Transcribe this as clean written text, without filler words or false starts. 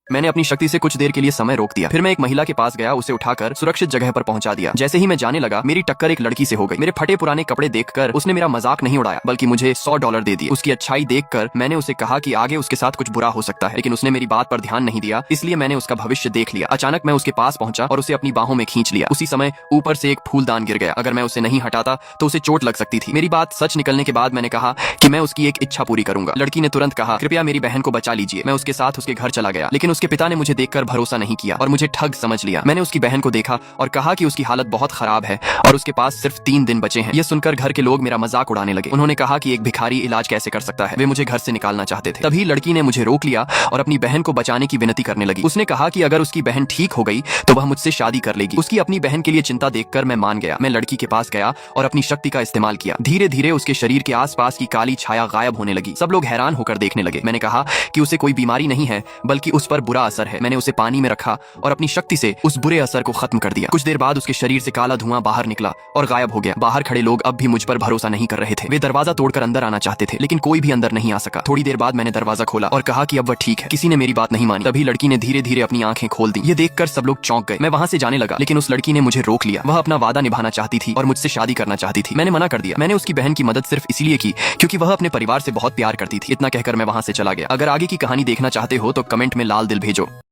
मैंने अपनी शक्ति से कुछ देर के लिए समय रोक दिया। फिर मैं एक महिला के पास गया, उसे उठाकर सुरक्षित जगह पर पहुंचा दिया। जैसे ही मैं जाने लगा, मेरी टक्कर एक लड़की से हो गई। मेरे फटे पुराने कपड़े देखकर उसने मेरा मजाक नहीं उड़ाया, बल्कि मुझे $100 दे दिए। उसकी अच्छाई देखकर मैंने उसे कहा कि आगे उसके साथ कुछ बुरा हो सकता है, लेकिन उसने मेरी बात पर ध्यान नहीं दिया, इसलिए मैंने उसका भविष्य देख लिया। अचानक मैं उसके पास पहुंचा और उसे अपनी बाहों में खींच लिया। उसी समय ऊपर से एक फूलदान गिर गया। अगर मैं उसे नहीं हटाता तो उसे चोट लग सकती थी। मेरी बात सच निकलने के बाद मैंने कहा कि मैं उसकी एक इच्छा पूरी करूंगा। लड़की ने तुरंत कहा, कृपया मेरी बहन को बचा लीजिए। मैं उसके साथ उसके घर चला गया, लेकिन उसके पिता ने मुझे देखकर भरोसा नहीं किया और मुझे ठग समझ लिया। मैंने उसकी बहन को देखा और कहा कि उसकी हालत बहुत खराब है और उसके पास सिर्फ 3 दिन बचे हैं। यह सुनकर घर के लोग मेरा मजाक उड़ाने लगे। उन्होंने कहा कि एक भिखारी इलाज कैसे कर सकता है। वे मुझे घर से निकालना चाहते थे। तभी लड़की ने मुझे रोक लिया और अपनी बहन को बचाने की विनती करने लगी। उसने कहा कि अगर उसकी बहन ठीक हो गई तो वह मुझसे शादी कर लेगी। उसकी अपनी बहन के लिए चिंता देखकर मैं मान गया। मैं लड़की के पास गया और अपनी शक्ति का इस्तेमाल किया। धीरे धीरे उसके शरीर के आसपास की काली छाया गायब होने लगी। सब लोग हैरान होकर देखने लगे। मैंने कहा कि उसे कोई बीमारी नहीं है, बल्कि उस पर बुरा असर है। मैंने उसे पानी में रखा और अपनी शक्ति से उस बुरे असर को खत्म कर दिया। कुछ देर बाद उसके शरीर से काला धुआं बाहर निकला और गायब हो गया। बाहर खड़े लोग अब भी मुझ पर भरोसा नहीं कर रहे थे। वे दरवाजा तोड़कर अंदर आना चाहते थे, लेकिन कोई भी अंदर नहीं आ सका। थोड़ी देर बाद मैंने दरवाजा खोला और कहा कि अब वह ठीक है। किसी ने मेरी बात नहीं मानी। तभी लड़की ने धीरे धीरे अपनी आंखें खोल दी। ये देखकर सब लोग चौंक गए। मैं वहां से जाने लगा, लेकिन उस लड़की ने मुझे रोक लिया। वह अपना वादा निभाना चाहती थी और मुझसे शादी करना चाहती थी। मैंने मना कर दिया। मैंने उसकी बहन की मदद सिर्फ इसलिए की क्योंकि वह अपने परिवार से बहुत प्यार करती थी। इतना कहकर मैं वहां से चला गया। अगर आगे की कहानी देखना चाहते हो तो कमेंट में लाल दिल भेजो।